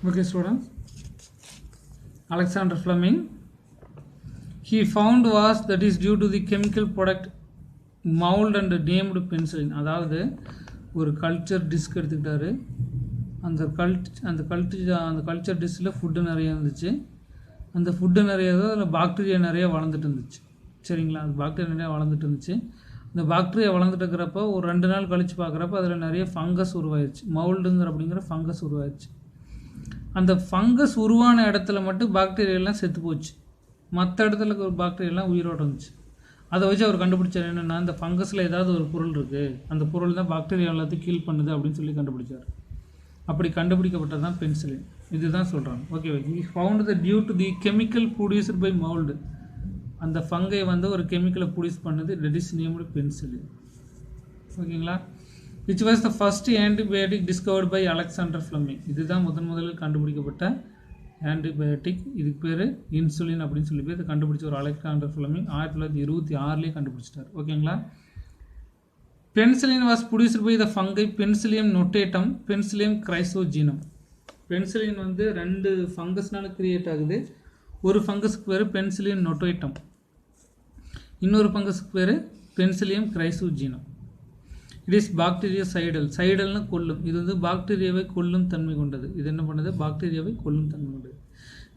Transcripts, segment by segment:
Okay, students. Alexander Fleming. He found was that is due to the chemical product mold and named penicillin. அதாவது ஒரு culture disk எடுத்துக்கிட்டாரு. அந்த culture டிஸ்கில் food நிறைய இருந்துச்சு. அந்த food நிறைய அதில் பாக்டீரியா நிறைய வளர்ந்துட்டு இருந்துச்சு. சரிங்களா? அந்த பாக்டீரியா நிறையா வளர்ந்துட்டு இருந்துச்சு. இந்த பாக்டீரியா வளர்ந்துட்டு இருக்கிறப்ப ஒரு 2 நாள் கழித்து பார்க்குறப்ப அதில் நிறைய ஃபங்கஸ் உருவாயிருச்சு. மவுல்டுங்கிற அப்படிங்கிற ஃபங்கஸ் உருவாயிருச்சு. அந்த ஃபங்கஸ் உருவான இடத்துல மட்டும் பாக்டீரியாலாம் செத்து போச்சு. மற்ற இடத்துல ஒரு பாக்டீரியாலாம் உயிரோடு இருந்துச்சு. அதை வச்சு அவர் கண்டுபிடிச்சார் என்னென்னா, அந்த ஃபங்கஸில் ஏதாவது ஒரு பொருள் இருக்குது, அந்த பொருள் தான் பாக்டீரியா எல்லாத்தையும் கீல் பண்ணுது அப்படின்னு சொல்லி கண்டுபிடிச்சார். அப்படி கண்டுபிடிக்கப்பட்டது தான் பென்சிலின். இதுதான் சொல்கிறாங்க. Okay, he found the due to the chemical produced by mould. அந்த ஃபங்கை வந்து ஒரு கெமிக்கலை ப்ரொடியூஸ் பண்ணுது, தட் இஸ் நேம்டு பென்சிலின். ஓகேங்களா? Which was the first antibiotic discovered by Alexander Fleming. இதுதான் முதலில் கண்டுபிடிக்கப்பட்ட ஆன்டிபயோட்டிக். இதுக்கு பேர் இன்சுலின் அப்படின்னு சொல்லி பேர். இதை கண்டுபிடிச்ச ஒரு அலெக்சாண்டர் ஃப்ளெமிங் 1926 கண்டுபிடிச்சிட்டார். ஓகேங்களா? Penicillin was produced by the fungi Penicillium notatum, Penicillium chrysogenum. Penicillin வந்து 2 ஃபங்கஸ்னால கிரியேட் ஆகுது. ஒரு ஃபங்கஸுக்கு பேர் பென்சிலியம் நொட்டேட்டம், இன்னொரு ஃபங்கஸுக்கு பேர் Penicillium chrysogenum. It is bactericidal. சைடல்னு கொல்லும். இது வந்து பாக்டீரியாவை கொல்லும் தன்மை கொண்டது. இது என்ன பண்ணுது? பாக்டீரியாவை கொல்லும் தன்மை கொண்டது.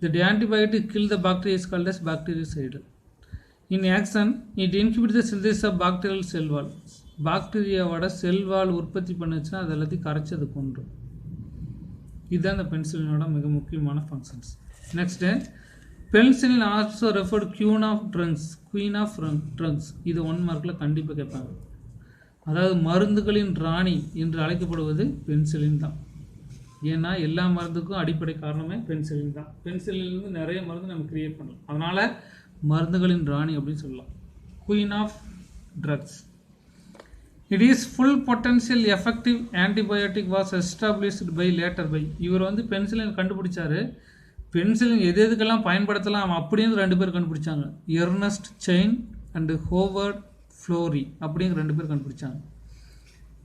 The antibiotic kill the bacteria is called as bactericidal. In action, it inhibits the synthesis of bacterial cell wall. பாக்டீரியாவோட செல் வால் உற்பத்தி பண்ணுச்சுன்னா அது எல்லாத்தையும் கரைச்சி அது கொன்றும். இதுதான் இந்த பென்சிலினோட மிக முக்கியமான functions. Next, penicillin also referred queen of drugs. இது 1 மார்க்கில் கண்டிப்பாக கேட்பாங்க. அதாவது மருந்துகளின் ராணி என்று அழைக்கப்படுவது பென்சிலின் தான். ஏன்னா எல்லா மருந்துக்கும் அடிப்படை காரணமே பென்சிலின் தான். பென்சிலின்லேருந்து நிறைய மருந்து நம்ம கிரியேட் பண்ணலாம். அதனால் மருந்துகளின் ராணி அப்படின்னு சொல்லலாம். Queen of drugs. It is full potential effective antibiotic was established by later by. இவர் வந்து பென்சிலின் கண்டுபிடிச்சாரு. பென்சிலின் எதுக்கெல்லாம் பயன்படுத்தலாம் அப்படின்னு 2 பேர் கண்டுபிடிச்சாங்க. Ernst Chain and Howard Florey அப்படிங்கிற 2 பேர் கண்டுபிடிச்சாங்க.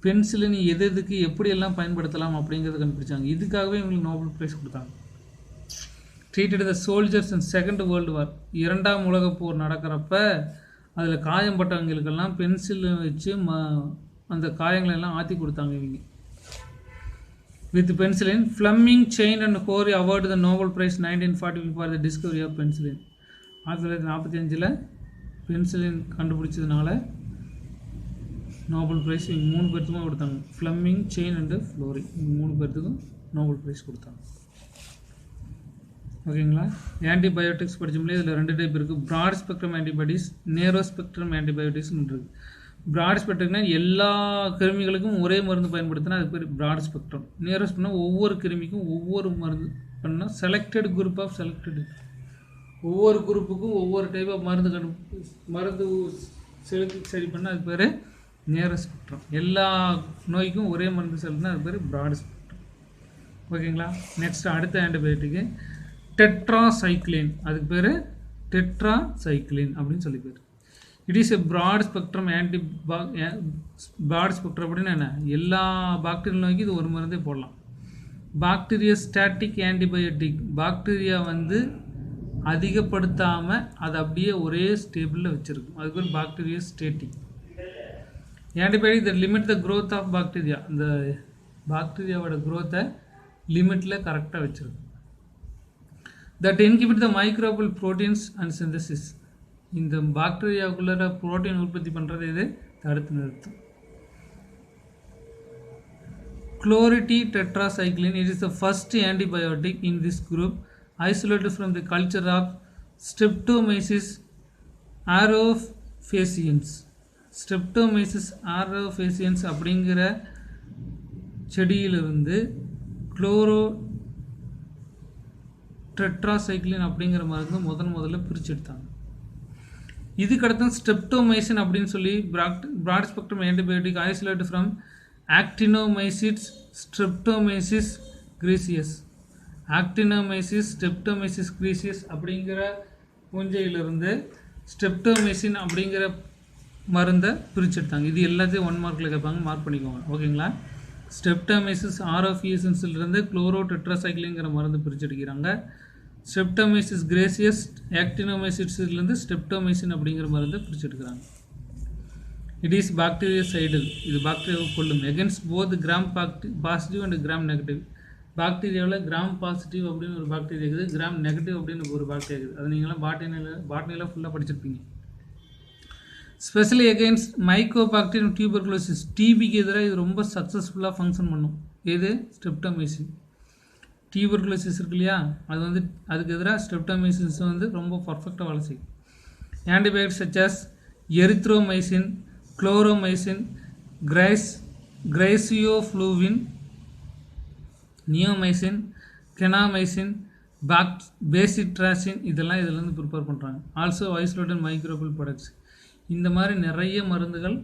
பென்சிலின் எதுக்கு எப்படியெல்லாம் பயன்படுத்தலாம் அப்படிங்கிறத கண்டுபிடிச்சாங்க. இதுக்காகவே இவங்களுக்கு நோபல் பிரைஸ் கொடுத்தாங்க. Treated the soldiers in second world war. 2ஆம் உலகப் போர் நடக்கிறப்ப அதில் காயம்பட்டவங்களுக்கெல்லாம் பென்சிலின் வச்சு அந்த காயங்களை எல்லாம் ஆற்றி கொடுத்தாங்க இவங்க. With penicillin, Fleming, Chain and Florey award the Nobel prize 1945 for the discovery of penicillin. 1945 penicillin கண்டுபிடிச்சதுனால நோபல் பிரைஸ் இவங்க 3 பேர்த்துக்கும் கொடுத்தாங்க. ஃப்ளெமிங், செயின் அண்டு ஃப்ளோரி, இவங்க 3 பேர்த்துக்கும் நோபல் பிரைஸ் கொடுத்தாங்க. ஓகேங்களா? ஆன்டிபயோட்டிக்ஸ் படிச்சோம்லே இதில் 2 டைப் இருக்குது. Broad spectrum antibiotics, narrow spectrum ஆன்டிபயோட்டிக்ஸ்னு இருக்குது. ப்ராட் ஸ்பெக்ட்ரம்னா எல்லா கிருமிகளுக்கும் ஒரே மருந்து பயன்படுத்தினா அது பேர் ப்ராட் ஸ்பெக்ட்ரம். நேரோ ஸ்பெக்ட்ரம் ஒவ்வொரு கிருமிக்கும் ஒவ்வொரு மருந்து பண்ணால் செலக்டட் குரூப் ஆஃப் செலக்டட், ஒவ்வொரு குரூப்புக்கும் ஒவ்வொரு டைப் ஆஃப் மருந்து செலுத்தி சரி பண்ணால் அது பேர் நேரோ ஸ்பெக்ட்ரம். எல்லா நோய்க்கும் ஒரே மருந்து செலுத்தினா அது பேர் ப்ராட் ஸ்பெக்ட்ரம். ஓகேங்களா? நெக்ஸ்ட் அடுத்த ஆன்டிபயோட்டிக்கு டெட்ராசைக்ளின். அதுக்கு பேர் டெட்ராசைக்ளின் அப்படின்னு சொல்லி பேர். It is a broad spectrum broad spectrum அப்படின்னா என்ன? எல்லா பாக்டீரியல் நோய்க்கு இது ஒரு மருந்தே போடலாம். Bacteria static antibiotic. பாக்டீரியா வந்து அதிகப்படுத்தாமல் அதை அப்படியே ஒரே ஸ்டேபிளில் வச்சுருக்கும். அதுக்கு பேர் bacteriostatic. Antibiotic that limit the growth of bacteria. இந்த பாக்டீரியாவோட க்ரோத்தை லிமிட்டில் கரெக்டாக வச்சுருக்கும். That inhibit the microbial proteins and synthesis. இந்த பாக்டீரியாவுக்குள்ள புரோட்டீன் உற்பத்தி பண்ணுறது இது தடுத்து நிறுத்தும். குளோரிட்டி tetracycline. It is the first antibiotic in this group isolated from the culture of Streptomyces aureofaciens. Streptomyces aureofaciens அப்படிங்கிற செடியிலிருந்து குளோரோ டெட்ராசைக்ளின் அப்படிங்கிற மருந்து முதல்ல பிரித்து எடுத்தாங்க. இதுக்கடுத்து ஸ்ட்ரெப்டோமைசின் அப்படின்னு சொல்லி broad spectrum antibiotic isolated from Actinomyces Streptomyces griseus. Actinomyces Streptomyces griseus அப்படிங்கிற பூஞ்சையிலிருந்து ஸ்ட்ரெப்டோமைசின் அப்படிங்கிற மருந்தை பிரித்து எடுத்தாங்க. இது எல்லாத்தையும் 1 மார்க்கில் கேட்பாங்க, மார்க் பண்ணிக்கோங்க. ஓகேங்களா? ஸ்ட்ரெப்டமைசிஸ் ஆரோஃபியசன்ஸ்லேருந்து குளோரோ டெட்ராசைக்ளிங்கிற மருந்து பிரிச்செடுக்கிறாங்க. ஸ்ட்ரெப்டமைசிஸ் கிரேசியஸ் ஆக்டினோமைசிட்ஸ்லேருந்து ஸ்ட்ரெப்டோமைசின் அப்படிங்கிற மருந்து பிரிச்செடுக்கிறாங்க. இட் இஸ் பாக்டீரியாசைடல், இது பாக்டீரியாவை கொல்லும். Against both gram positive and gram negative. பாக்டீரியாவில் கிராம் பாசிட்டிவ் அப்படின்னு ஒரு பாக்டீரியா இருக்குது, கிராம் நெகட்டிவ் அப்படின்னு ஒரு பாக்டீரியா இருக்குது. அது நீங்களாம் பாட்னியில் ஃபுல்லாக படிச்சிருப்பீங்க. ஸ்பெஷலி எகெயின்ஸ்ட் மைக்கோபாக்டீரியம் டியூபர்குலோசிஸ், டிபிக்கு எதிராக இது ரொம்ப சக்ஸஸ்ஃபுல்லாக ஃபங்க்ஷன் பண்ணும். எது? ஸ்ட்ரெப்டோமைசின். டியூபர்குலோசிஸ் இருக்கு இல்லையா, அது வந்து அதுக்கு எதிராக ஸ்ட்ரெப்டோமைசிஸ் வந்து ரொம்ப பர்ஃபெக்டாக வேலை செய்யும். Antibiotics such as erythromycin, chloromycin, griseofulvin, neomycin, kanamycin, bacitracin இதெல்லாம் இதிலேருந்து ப்ரிப்பேர் பண்ணுறாங்க. Also isolated microbial products. இந்த மாதிரி நிறைய மருந்துகள்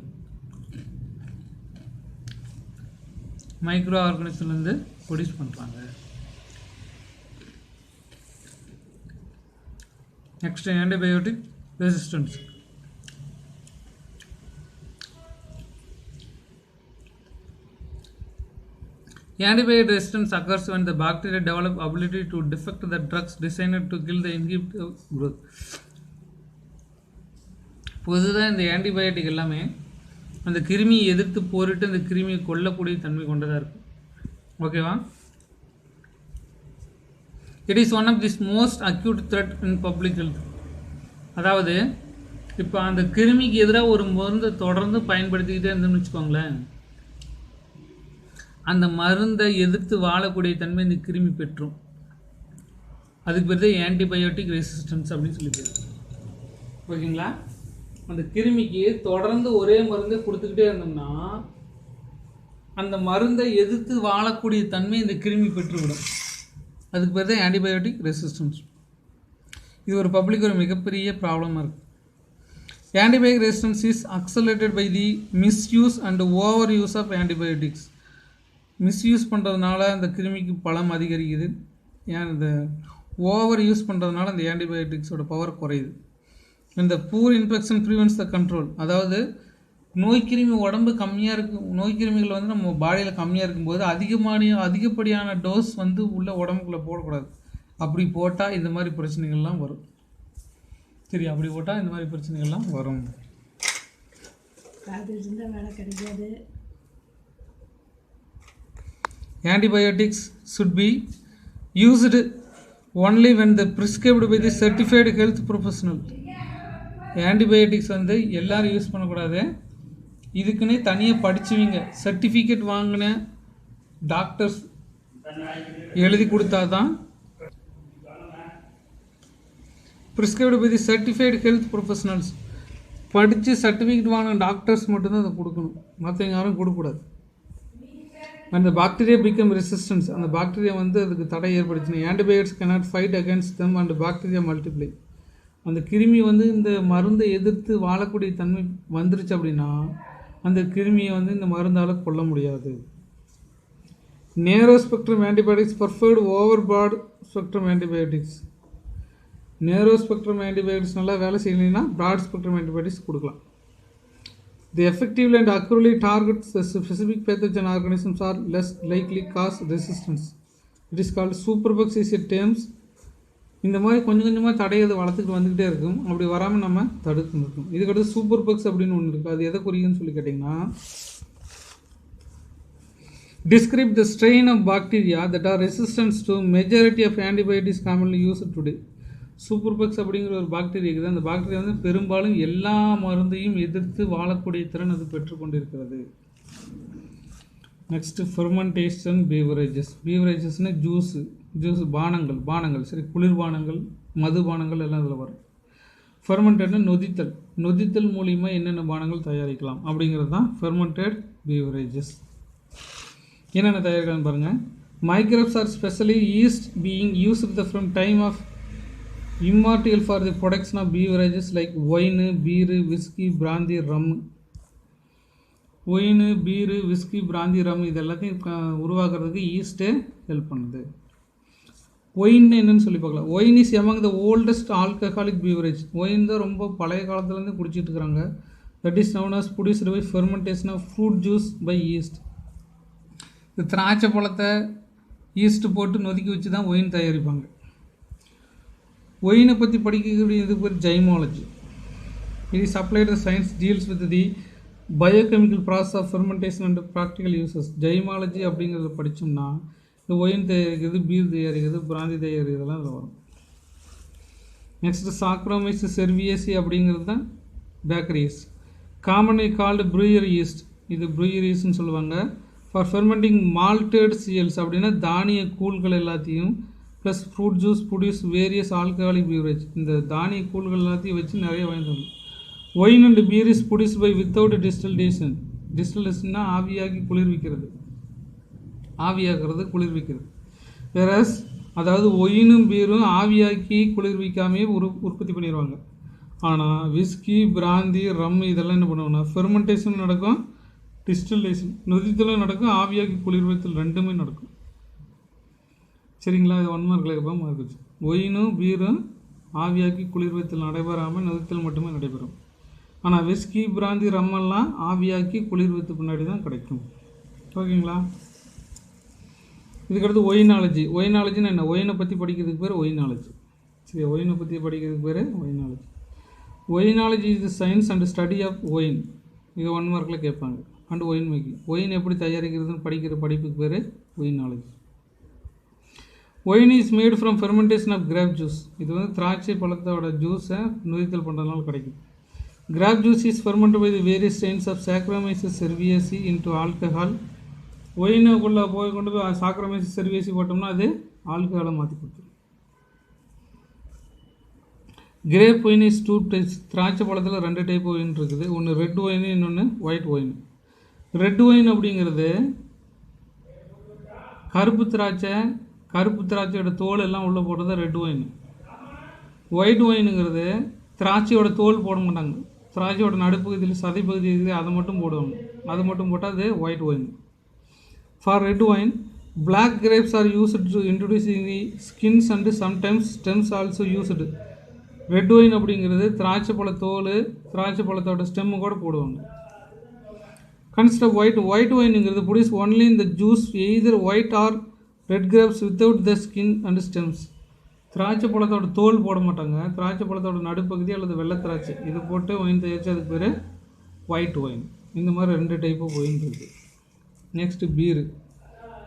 மைக்ரோ ஆர்கானிசம்லேருந்து ப்ரொடியூஸ் பண்ணுறாங்க. Next antibiotic resistance. Antibiotic resistance occurs when the bacteria develop ability to defect the drugs designed to kill the inhibitor growth. பொதுதான் இந்த ஆன்டிபயோட்டிக் எல்லாமே அந்த கிருமியை எதிர்த்து போரிட்டு அந்த கிருமியை கொல்லக்கூடிய தன்மை கொண்டதாக இருக்கும். ஓகேவா? It is one of this most acute threat in public health. அதாவது இப்போ அந்த கிருமிக்கு எதிராக ஒரு மருந்தை தொடர்ந்து பயன்படுத்திக்கிட்டே இருந்தோம்னு வச்சுக்கோங்களேன், அந்த மருந்தை எதிர்த்து வாழக்கூடிய தன்மை இந்த கிருமி பெற்றும். அதுக்கு பேர் தான் ஆன்டிபயோட்டிக் ரெசிஸ்டன்ஸ் அப்படின்னு சொல்லி பேர். ஓகேங்களா? அந்த கிருமிக்கு தொடர்ந்து ஒரே மருந்தை கொடுத்துக்கிட்டே இருந்தோம்னா அந்த மருந்தை எதிர்த்து வாழக்கூடிய தன்மை இந்த கிருமி பெற்றுவிடும். அதுக்கு பேர் தான் ஆன்டிபயோட்டிக் ரெசிஸ்டன்ஸ். இது ஒரு பப்ளிக் ஒரு மிகப்பெரிய ப்ராப்ளமாக இருக்குது. Antibiotic resistance is accelerated by the misuse and overuse of antibiotics. Misuse பண்ணுறதுனால அந்த கிருமிக்கு பலம் அதிகரிக்குது. ஏன் இந்த ஓவர் யூஸ் பண்ணுறதுனால அந்த ஆன்டிபயோட்டிக்ஸோட பவர் குறையுது. இந்த பூர் இன்ஃபெக்ஷன் ப்ரிவென்ட்ஸ் த கண்ட்ரோல். அதாவது நோய்க்கிருமி உடம்பு கம்மியாக இருக்கும், நோய்க்கிருமிகள் வந்து நம்ம பாடியில் கம்மியாக இருக்கும்போது அதிகப்படியான டோஸ் வந்து உள்ள உடம்புக்குள்ளே போடக்கூடாது. அப்படி போட்டால் இந்த மாதிரி பிரச்சனைகள்லாம் வரும். சரி, அப்படி போட்டால் இந்த மாதிரி பிரச்சனைகள்லாம் வரும். வேலை கிடைக்காது. Antibiotics should be used only when the prescribed by the certified health professional. Antibiotics வந்து எல்லாரும் யூஸ் பண்ணக்கூடாது. இதுக்குன்னே தனியாக படிச்சுவீங்க, சர்டிஃபிகேட் வாங்கின டாக்டர்ஸ் எழுதி கொடுத்தா தான். Prescribed by the certified health professionals, படித்து சர்டிஃபிகேட் வாங்கின டாக்டர்ஸ் மட்டும்தான் அதை கொடுக்கணும், மற்றவங்க யாரும் கொடுக்கக்கூடாது. when the bacteria become resistant, அந்த பாக்டீரியா வந்து அதுக்கு தடை ஏற்படுத்தினா antibiotics cannot fight against them and bacteria multiply. அந்த கிருமி வந்து இந்த மருந்தை எதிர்த்து வாழக்கூடிய தன்மை வந்துருச்சு அப்படின்னா அந்த கிருமியை வந்து இந்த மருந்தால் கொல்ல முடியாது. Narrow spectrum antibiotics preferred over broad spectrum antibiotics. Narrow spectrum antibiotics நல்லா வேலை செய்யலைன்னா ப்ராட் ஸ்பெக்ட்ரம் ஆன்டிபயோட்டிக்ஸ் கொடுக்கலாம். The effectively and accurately targets the specific pathogen organisms are less likely cause resistance. It is called superbugs is a terms. இந்த மாதிரி கொஞ்சம் கொஞ்சமாக தடையை வளர்த்துக்கிட்டு வந்துக்கிட்டே இருக்கும். அப்படி வராமல் நம்ம தடுத்து நிற்கும். இதுக்கடுத்து சூப்பர் பக்ஸ் அப்படின்னு ஒன்று இருக்குது. அது எதை குறிக்குன்னு சொல்லி கேட்டிங்கன்னா, describe the strain of bacteria that are resistant to majority of antibiotics commonly used today. Superbugs அப்படிங்கிற ஒரு பாக்டீரியா இருக்குது. அந்த பாக்டீரியா வந்து பெரும்பாலும் எல்லா மருந்தையும் எதிர்த்து வாழக்கூடிய திறன் அது பெற்றுக்கொண்டிருக்கிறது. Next fermentation beverages. பீவரேஜஸ்னால் ஜூஸ் பானங்கள் சரி, குளிர்பானங்கள், மதுபானங்கள் எல்லாம் இதில் வரும். ஃபெர்மெண்டட்னா நொதித்தல் மூலிமா என்னென்ன பானங்கள் தயாரிக்கலாம் அப்படிங்கிறது தான் ஃபெர்மெண்டட் பீவரேஜஸ். என்னென்ன தயாரிக்கலாம்னு பாருங்கள். Microbes are specially yeast being used from time of immortal for the production of beverages like wine, beer, whiskey, brandy, rum. Wine, beer, whiskey, brandy, rum இது எல்லாத்தையும் உருவாக்குறதுக்கு ஈஸ்ட்டே ஹெல்ப் பண்ணுது. ஒயின் என்னன்னு சொல்லி பார்க்கலாம். Wine is among the oldest alcoholic beverage. Wine தான் ரொம்ப பழைய காலத்துலேருந்து குடிச்சிட்டு இருக்கிறாங்க. That is known as produced by fermentation of fruit juice by yeast. இந்த திராட்சை பழத்தை ஈஸ்ட்டு போட்டு நொதுக்கி வச்சு தான் ஒயின் தயாரிப்பாங்க. ஒயினை பற்றி படிக்கக்கூடிய இது பேர் zymology. It is applied science deals with the biochemical process of fermentation and practical uses. Zymology அப்படிங்கிறத படித்தோம்னா இந்த ஒயின் தயாரிக்கிறது, பீர் தயாரிக்கிறது, பிராந்தி தயாரிக்கிறதுலாம் இதில் வரும். நெக்ஸ்ட்டு சாக்ரோமைசஸ் செர்வியேசி அப்படிங்கிறது தான் பேக்கரிஸ். காமன்லி கால்டு ப்ரூயரி ஈஸ்ட், இது ப்ரூயரிஸ்ன்னு சொல்லுவாங்க. ஃபார் ஃபெர்மெண்டிங் மால்டட் சியல்ஸ் அப்படின்னா தானிய கூழ்கள் எல்லாத்தையும் plus fruit juice produce various alcoholic beverage. இந்த தானிய கூழ்கள் எல்லாத்தையும் வச்சு நிறைய வாங்கிட்டு wine and beer is produce by without distillation. டிஸ்டில்டேஷன்னா ஆவியாக்கி குளிர்விக்கிறது, ஆவியாக்குறது குளிர்விக்கிறது. வேறஸ் அதாவது ஒயினும் பீரும் ஆவியாக்கி குளிர்விக்காமே உற்பத்தி பண்ணிடுவாங்க. ஆனால் விஸ்கி, பிராந்தி, ரம் இதெல்லாம் என்ன பண்ணுவாங்கன்னா ஃபெர்மெண்டேஷன் நடக்கும், டிஸ்டில்டேஷன் நொதித்தலும் நடக்கும், ஆவியாக்கி குளிர்வித்தல் ரெண்டுமே நடக்கும். சரிங்களா? இது 1 மார்க்கில் கேட்பாங்க மார்க். ஒயினும் பீரும் ஆவியாக்கி குளிர்வித்தல் நடைபெறாமல் நொதித்தல் மட்டுமே நடைபெறும். ஆனால் விஸ்கி, பிராந்தி, ரம்மெல்லாம் ஆவியாக்கி குளிர்வித்து பின்னாடி தான் கிடைக்கும். ஓகேங்களா? இதுக்கடுத்து ஒயினாலஜி. ஒயினாலஜின்னு என்ன? ஒயினை பற்றி படிக்கிறதுக்கு பேர் ஒயினாலஜி. சரி, ஒயினை பற்றி படிக்கிறதுக்கு பேர் oenology. Oenology is the science and study of wine. இது 1 மார்க்கில் கேட்பாங்க. அண்ட் ஒயின் மேக்கிங், ஒயின் எப்படி தயாரிக்கிறதுன்னு படிக்கிற படிப்புக்கு பேர் oenology. Wine is made from fermentation of grape juice. இது வந்து திராட்சை பழத்தோட ஜூஸை நொதித்தல் பண்ணுறதுனால கிடைக்கும். Grape juice is fermented by the various strains of Saccharomyces cerevisiae into alcohol. ஒயினுக்குள்ளே கொண்டு போய் சாக்ரோமைசஸ் செர்வியேசி போட்டோம்னா அது ஆல்கஹாலை மாற்றி கொடுத்துரும். Grape wine is 2 types. திராட்சை பழத்தில் 2 டைப் ஒயின் இருக்குது. ஒன்று ரெட் ஒயின், இன்னொன்று ஒயிட் ஒயின். ரெட் ஒயின் அப்படிங்கிறது கருப்பு திராட்சையோட தோல் எல்லாம் உள்ளே போடுறது ரெட் ஒயின். ஒயிட் ஒயினுங்கிறது திராட்சையோட தோல் போட மாட்டாங்க, திராட்சையோட நடுப்பகுதியில் சதைப்பகுதி இருக்குது, அதை மட்டும் போடுவாங்க. அது மட்டும் போட்டால் அது white wine. For red wine, black grapes are used to introduce in the skins and sometimes stems also used. Red wine அப்படிங்கிறது திராட்சை பழ தோல், திராட்சை பழத்தோட ஸ்டெம்மு கூட போடுவாங்க. கன்சிஸ்ட் ஆஃப் ஒயிட் ஒயினுங்கிறது produce only in the juice either white or red grapes without the skin and stems. திராட்சை பழத்தோட தோல் போட மாட்டாங்க, திராட்சை பழத்தோட நடுப்பகுதி அல்லது வெள்ளை திராட்சை இது போட்டு ஒயின் தயாரிச்சு அதுக்கு பேர் ஒயிட் ஒயின். இந்த மாதிரி 2 டைப்பு ஒயின் இருக்குது. Next beer.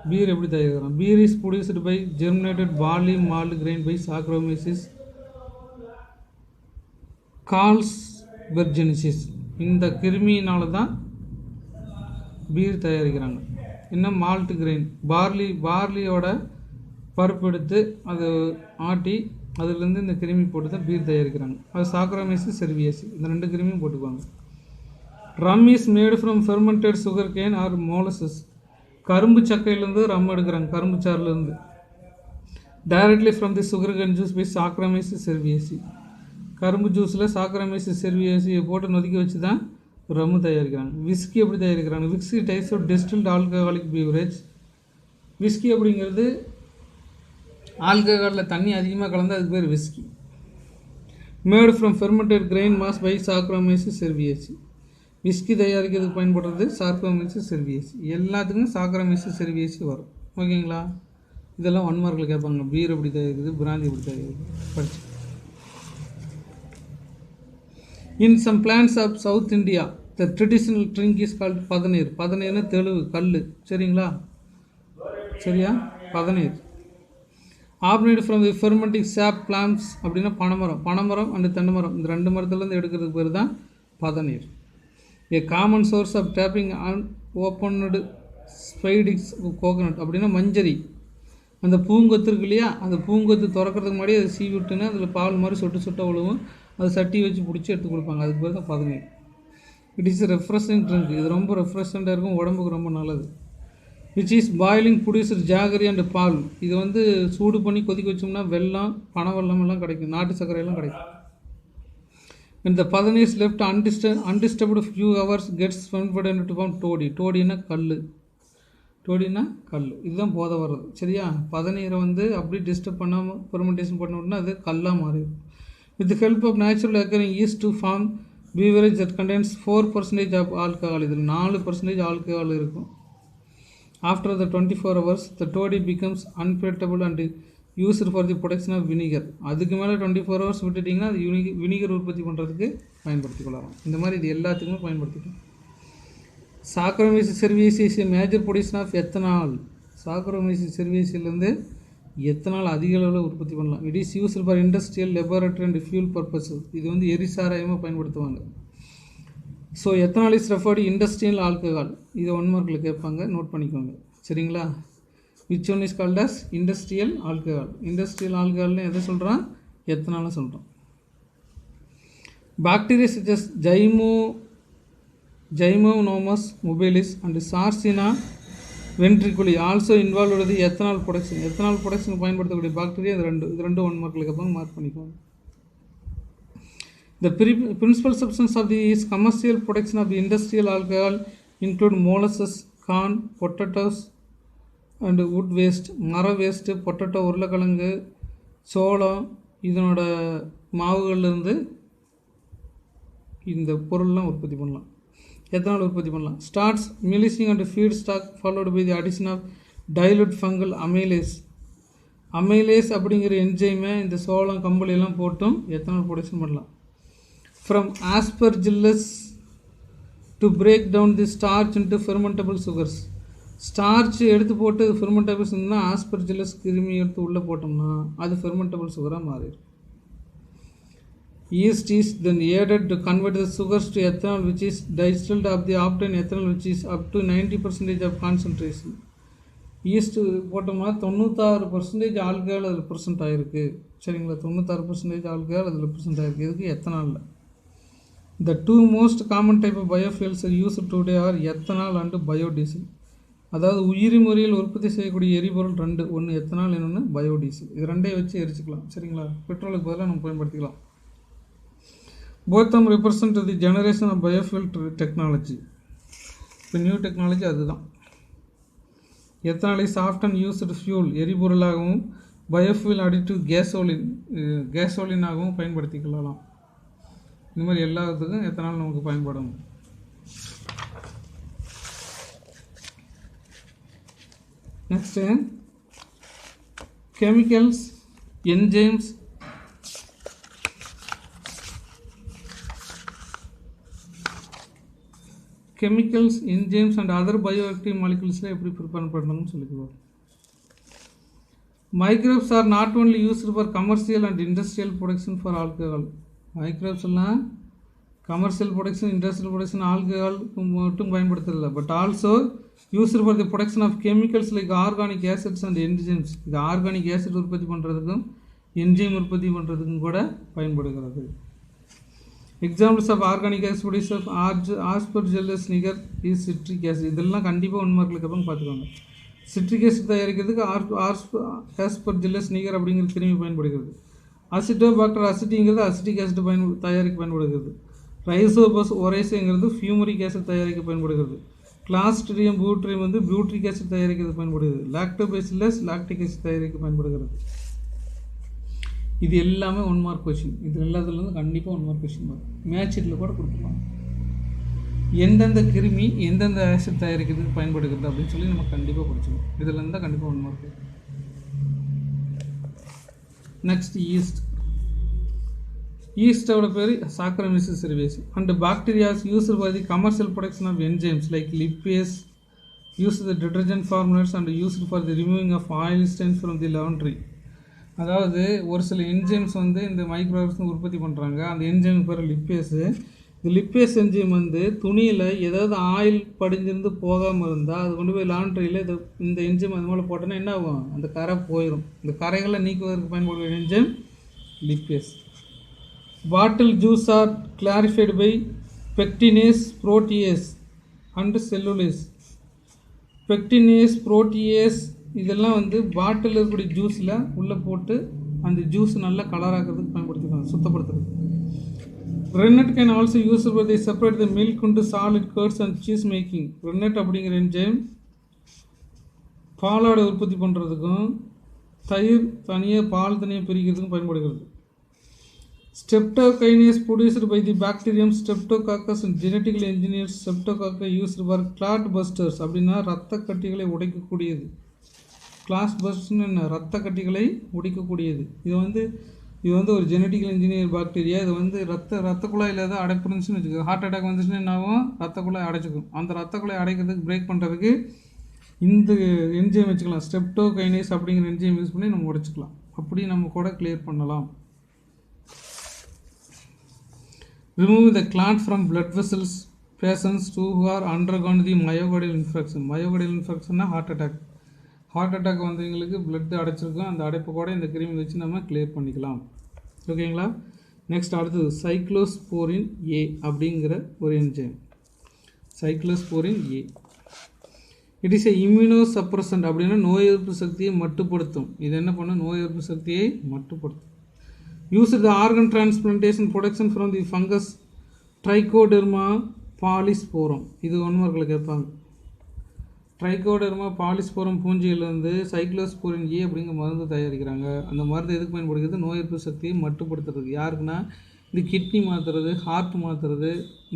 பீர் எப்படி தயாரிக்கிறோம்? Beer is produced by germinated barley malt grain by Saccharomyces carlsbergensis. இந்த கிருமியினால தான் பீர் தயாரிக்கிறாங்க. இன்னும் மால்ட் கிரெயின், பார்லியோட பருப்பு எடுத்து அதை ஆட்டி அதுலேருந்து இந்த கிருமி போட்டு தான் பீர் தயாரிக்கிறாங்க. அது சாக்ரோமைசிஸ் செர்வியேசி, இந்த 2 கிருமியும் போட்டுக்குவாங்க. Rum is made from fermented sugar cane or molasses. கரும்பு சக்கையிலேருந்து ரம் எடுக்கிறாங்க, கரும்பு சாறுலேருந்து. Directly from the sugar cane juice by Saccharomyces cerevisiae. கரும்பு ஜூஸில் சாக்ரோமைசிஸ் செர்வியேசியை போட்டு நொதுக்கி வச்சு தான் ரம்மு தயாரிக்கிறாங்க. விஸ்கி எப்படி தயாரிக்கிறாங்க? Whiskey types of distilled alcoholic beverage. Whiskey அப்படிங்கிறது ஆல்கஹாலில் தண்ணி அதிகமாக கலந்து அதுக்கு பேர் whiskey. Made from fermented grain mash by Saccharomyces cerevisiae. Whiskey தயாரிக்கிறதுக்கு பயன்படுறது சாக்ரோமைசிஸ் செர்வியேசி. எல்லாத்துக்கும் சாக்ரோமைசிஸ் செர்வியேசி வரும். ஓகேங்களா? இதெல்லாம் 1 மார்க்கில் கேட்பாங்க. பீர் எப்படி தயாரிக்குது, பிராந்தி எப்படி தயாரிக்குது படிச்சு. In some plants of South India, the traditional drink is called பதநீர். பதநீர்னு தெளிவு கல். சரிங்களா? சரியா? பதநீர். ஆப்ரேட் ஃப்ரம் தி ஃபெர்மெண்டிங் சாப் பிளாம்ஸ் அப்படின்னா பனைமரம் அண்ட் தென்னைமரம், இந்த 2 மரத்துலேருந்து எடுக்கிறதுக்கு பேர் தான் பதநீர். A common source of tapping opened spadix coconut அப்படின்னா மஞ்சரி. அந்த பூங்கொத்து இருக்கு இல்லையா, அந்த பூங்கொத்து திறக்கிறதுக்கு முன்னாடி அதை சீவி விட்டுன்னு அதில் பால் மாதிரி சொட்டு விழுவும், அது சட்டி வச்சு பிடிச்சி எடுத்து கொடுப்பாங்க. அதுக்கு பேர் தான் பதநீர். It is refreshing drink. இது ரொம்ப ரெஃப்ரெஷ்மெண்ட்டாக இருக்கும், உடம்புக்கு ரொம்ப நல்லது. Which is boiling producer jaggery and பால். இது வந்து சூடு பண்ணி கொதிக்க வச்சோம்னா வெல்லம், பனை வெல்லம் எல்லாம் கிடைக்கும், நாட்டு சர்க்கரையெல்லாம் கிடைக்கும். when the பதநீர் is left undisturbed few hours gets fermented into form toddy. டோடினா கல். இதுதான் போதை வர்றது. சரியா? பதநீரை வந்து அப்படி டிஸ்டர்ப் பண்ணாமல் ஃபெர்மெண்டேஷன் பண்ணோம்னா அது கல்லாக மாறிடும். with the help of natural occurring yeast to form beverage that contains 4% of alcohol. இதில் 4% ஆல்கஹால் இருக்கும். After the 24 hours, the toddy becomes unpalatable and used for the production of vinegar. அதுக்கு மேலே 24 hours விட்டுட்டிங்கன்னா அது வினிகர் உற்பத்தி பண்ணுறதுக்கு பயன்படுத்திக்கொள்ளலாம். இந்த மாதிரி இது எல்லாத்துக்குமே பயன்படுத்திக்கலாம். Saccharomyces cerevisiae major production of ethanol. Saccharomyces செர்வியேசிலேருந்து எத்தனால் அதிக அளவில் உற்பத்தி பண்ணலாம். It is used for industrial laboratory and fuel purposes. இது வந்து எரிசாராயமாக பயன்படுத்துவாங்க. So ethanol is referred industrial alcohol. இதை 1 மார்க்கில் கேட்பாங்க, நோட் பண்ணிக்கோங்க. சரிங்களா? Which one is called as industrial alcohol. Industrial ஆல்கஹால்னு எதை சொல்கிறான்? எத்தனாலும் சொல்கிறோம். Bacteria such Gymnosomus mobilis and Sarcina ventriculi also involved with the ethanol production. Ethanol production பயன்படுத்தக்கூடிய பாக்டீரியா இது ரெண்டு 1 மார்க்கில் கேட்பாங்க, மார்க் பண்ணிக்கோங்க. The principal substance of the commercial production of the industrial alcohol include molasses, corn, potatoes and wood waste, மர waste, potato, உருளைக்கிழங்கு, சோளம், இதனோட மாவுகள்லேருந்து இந்த பொருள்லாம் உற்பத்தி பண்ணலாம், எத்தனால் உற்பத்தி பண்ணலாம். Starch milling and feedstock followed by the addition of dilute fungal amylase. Amylase அப்படிங்கிற என்ஜைமை இந்த சோளம் கம்பளியெல்லாம் போட்டும் எத்தனால் ப்ரொடக்ஷன் பண்ணலாம். From aspergillus to break down the starch into fermentable sugars. Starch எடுத்து போட்டு ஃபெர்மெண்டபிள்ஸ் இருந்தால் ஆஸ்பர்ஜில்லஸ் கிருமி எடுத்து உள்ளே போட்டோம்னா அது ஃபெர்மெண்டபிள் சுகராக மாறிடும். Yeast is then added to convert the sugars to ethanol, which is distilled of the obtained ethanol, which is up to 90% of concentration. East போட்டோம்னா 96% ஆல்கஹால் அதில் ப்ரெசென்ட் ஆகிருக்கு. சரிங்களா? 96% ஆல்கஹால் அதில் ப்ரெசென்ட் ஆகிருக்கு. இதுக்கு எத்தனாலில். The two most common type of biofuels are used today are ethanol and biodiesel. அதாவது உயிரி முறையில் உற்பத்தி செய்யக்கூடிய எரிபொருள் 2, ஒன்று எத்தனால், இன்னொன்று பயோடீசல். இது ரெண்டையும் வச்சு எரிச்சிக்கலாம். சரிங்களா? பெட்ரோலுக்கு பதிலாக நம்ம பயன்படுத்திக்கலாம். Both them represent the generation of biofuel technology. இப்போ நியூ டெக்னாலஜி அதுதான். Ethanol is often used fuel, எரிபொருளாகவும், பயோஃபியூல் அடிட்டிவ் கேசோலினாகவும் பயன்படுத்திக்கலாம். இந்த மாதிரி எல்லாத்துக்கும் எத்தனால் நமக்கு பயன்படும். Next chemicals, enzymes, chemicals, enzymes and other bioactive மாலிகுல்ஸில் எப்படி ப்ரிப்பேர் பண்ணணும்னு சொல்லிக்குவோம். Microbes are not only used for commercial and industrial production for alcohol. Microbes எல்லாம் commercial production, industrial production alcohol மட்டும் பயன்படுத்துறதில்ல, but also used for the production of chemicals like organic acids and enzymes. இது organic acid உற்பத்தி பண்ணுறதுக்கும் enzyme உற்பத்தி பண்ணுறதுக்கும் கூட பயன்படுகிறது. Examples of organic acid of Aspergillus niger is citric acid. இதெல்லாம் கண்டிப்பாக 1 மார்க்கில் கேட்பாங்க, பார்த்துக்கோங்க. சிட்ரிக் ஆசிட் தயாரிக்கிறதுக்கு ஆஸ்பர்ஜில்லஸ் நிகர் அப்படிங்கிற கிருமி பயன்படுகிறது. அசிட்டோபாக்டர் அசிட்டிங்கிறது அசிட்டிக் ஆசிட் தயாரிக்க பயன்படுகிறது. ரைசோபஸ் ஒரேசேங்கிறது ஃபியூமரிக் ஆசிட் தயாரிக்க பயன்படுகிறது. கிளாஸ்ட்ரிடியம் பியூட்ரியம் வந்து பியூட்ரிக் ஆசிட் தயாரிக்கிறது பயன்படுகிறது. லாக்டோபேசில்லஸ் லாக்டிக் ஆசிட் தயாரிக்க பயன்படுகிறது. இது எல்லாமே 1 மார்க் கொஷின். இது எல்லாத்துலேருந்து கண்டிப்பாக 1 மார்க் கொஷின் வரும். மேட்ச் இதில் கூட கொடுத்துருவாங்க. எந்தெந்த கிருமி எந்தெந்த ஆசிட் தயாரிக்கிறதுக்கு பயன்படுகிறது அப்படின்னு சொல்லி நம்ம கண்டிப்பாக படிச்சுக்கணும். இதில் இருந்தால் கண்டிப்பாக 1 மார்க். Next yeast. ஈஸ்டோட பேர் Saccharomyces cerevisiae and bacterias used for the commercial production of enzymes like lipase, used the detergent formulas and used for the removing of oil stains from the laundry. அதாவது ஒரு சில enzymes வந்து இந்த மைக்ரோஆர்கனிசம் உற்பத்தி பண்ணுறாங்க. அந்த என்ஜைம் பேர் லிப்பேஸு. இந்த லிப்பேஸ் என்ஜைம் வந்து துணியில் ஏதாவது ஆயில் படிஞ்சிருந்து போகாமல் இருந்தால் அது கொண்டு போய் லாண்ட்ரியில் இந்த என்ஜைம் அது மேலே போட்டோன்னா என்ன ஆகும்? அந்த கரை போயிடும். இந்த கரைகளை நீக்குவதற்கு பயன்படுகிற enzyme lipase. Bottle juice are clarified by pectinase, protease and cellulase. Pectinase, protease இதெல்லாம் வந்து பாட்டில் இருக்கக்கூடிய ஜூஸில் உள்ளே போட்டு அந்த ஜூஸ் நல்லா கலராக்கிறதுக்கு பயன்படுத்திக்கலாம், சுத்தப்படுத்துறது. Rennet can also use for the separate the milk into solid curds and cheese making. Rennet அப்படிங்கிற என்ஜைம் பாலாடை உற்பத்தி பண்ணுறதுக்கும் தயிர் தனியாக பால் தனியாக பிரிக்கிறதுக்கும் பயன்படுகிறது. Streptokinase produced by the bacterium Streptococcus and genetically engineered Streptococcus used for clot busters அப்படின்னா இரத்த கட்டிகளை உடைக்கக்கூடியது. கிளாஸ் பஸ்ட்னு என்ன, இரத்த கட்டிகளை உடைக்கக்கூடியது. இது வந்து ஒரு ஜெனட்டிக்கல் இன்ஜினியர் பாக்டீரியா. இது வந்து ரத்த குழாயில் ஏதாவது அடைப்பு இருந்துச்சுன்னு வச்சுக்கோங்க, ஹார்ட் அட்டாக் வந்துச்சுன்னா என்ன ஆகும், ரத்த குழாய் அடைச்சிக்கும். அந்த ரத்த குழாய் அடைக்கிறதுக்கு பிரேக் பண்ணுறதுக்கு இந்த என்ஜைம் வச்சுக்கலாம். ஸ்ட்ரெப்டோகைனேஸ் அப்படிங்கிற என்ஜைம் யூஸ் பண்ணி நம்ம உடைச்சிக்கலாம். அப்படி நம்ம கூட கிளியர் பண்ணலாம். Remove the clot from blood vessels patients who are undergone the myocardial infarction. Myocardial infarction heart attack. Heart attack வந்தவங்களுக்கு பிளட் அடைச்சிருக்கும். அந்த அடைப்பு கூட இந்த கிருமி வச்சு நம்ம கிளியர் பண்ணிக்கலாம். ஓகேங்களா? நெக்ஸ்ட் அடுத்தது சைக்ளோஸ்போரின் ஏ அப்படிங்கிற ஒரு enzyme. Cyclosporin A it is a immunosuppressant அப்படின்னா நோய் எதிர்ப்பு சக்தியை மட்டுப்படுத்தும். இது என்ன பண்ணும், நோய் எதிர்ப்பு சக்தியை மட்டுப்படுத்தும். Use the organ transplantation production from the fungus Trichoderma polysporum. இது ஒன்றுமார்களை கேட்பாங்க. ட்ரைகோடெர்மா பாலிஸ்போரம் பூஞ்சியிலிருந்து சைக்ளோஸ்போரின் ஏ அப்படிங்கிற மருந்து தயாரிக்கிறாங்க. அந்த மருந்து எதுக்கு பயன்படுகிறது, நோய் எதிர்ப்பு சக்தியை மட்டுப்படுத்துறதுக்கு. யாருக்குன்னா இந்த கிட்னி மாற்றுறது, ஹார்ட் மாற்றுறது,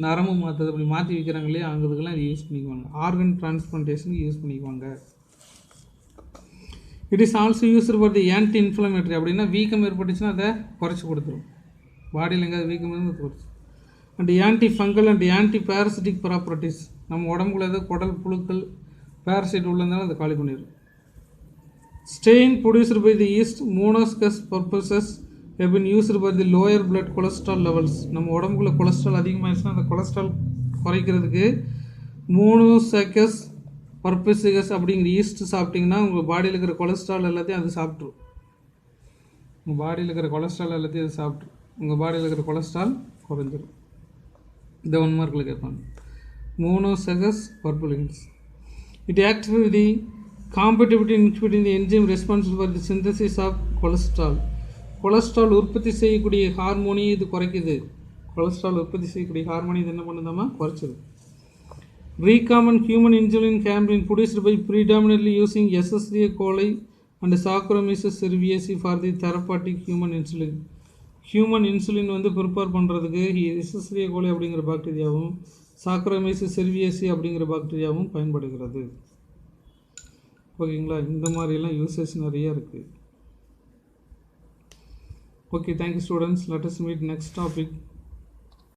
நரம்பு மாற்றுறது, அப்படி மாற்றி வைக்கிறாங்க இல்லையா, அங்குதுக்கெல்லாம் இது யூஸ் பண்ணிக்குவாங்க. ஆர்கன் டிரான்ஸ்பிளான்டேஷனுக்கு யூஸ் பண்ணிக்குவாங்க. It is also used for the anti inflammatory அப்படின்னா வீக்கம் ஏற்பட்டுச்சுன்னா அதை குறைச்சி கொடுத்துரும். பாடியில் எங்கேயாவது வீக்கம் இருந்து குறைச்சி. And antifungal and antiparasitic properties, நம்ம உடம்புக்குள்ள ஏதாவது குடல் புழுக்கள் பேரசைட் உள்ளதாலும் அதை காலி பண்ணிடும். Stain produced by the yeast Monascus purpureus have been used for the lower blood cholesterol levels. நம்ம உடம்புக்குள்ள கொலஸ்ட்ரால் அதிகமாகிடுச்சுன்னா அந்த கொலஸ்ட்ரால் குறைக்கிறதுக்கு மோனோசைக்கஸ் பர்பஸஸ் அப்படிங்கிற ஈஸ்ட் சாப்பிட்டிங்கன்னா உங்கள் பாடியில் இருக்கிற கொலஸ்ட்ரால் எல்லாத்தையும் அது சாப்பிட்ரும். உங்கள் பாடியில் இருக்கிற கொலஸ்ட்ரால் எல்லாத்தையும் அது சாப்பிட்ரும். உங்கள் பாடியில் இருக்கிற கொலஸ்ட்ரால் குறைஞ்சிடும். இந்த 1 மார்க்கில் கேட்பாங்க. மோனோசைக்கஸ் purposes it acts with the compatibility between the enzyme responsible for the synthesis of cholesterol. Cholesterol உற்பத்தி செய்யக்கூடிய ஹார்மோனி இது குறைக்குது. கொலஸ்ட்ரால் உற்பத்தி செய்யக்கூடிய ஹார்மோனி இது என்ன பண்ணுதாமா, குறைச்சிது. recombinant human insulin can be produced by predominantly using Escherichia coli and Saccharomyces cerevisiae for the therapeutic human insulin. Human insulin வந்து prepare பண்ணுறதுக்கு Escherichia coli அப்படிங்கிற பாக்டீரியாவும் Saccharomyces cerevisiae அப்படிங்கிற பாக்டீரியாவும் பயன்படுகிறது. ஓகேங்களா? இந்த மாதிரிலாம் யூசேஜ் நிறைய இருக்குது. Okay, thank you students. Let us meet next topic.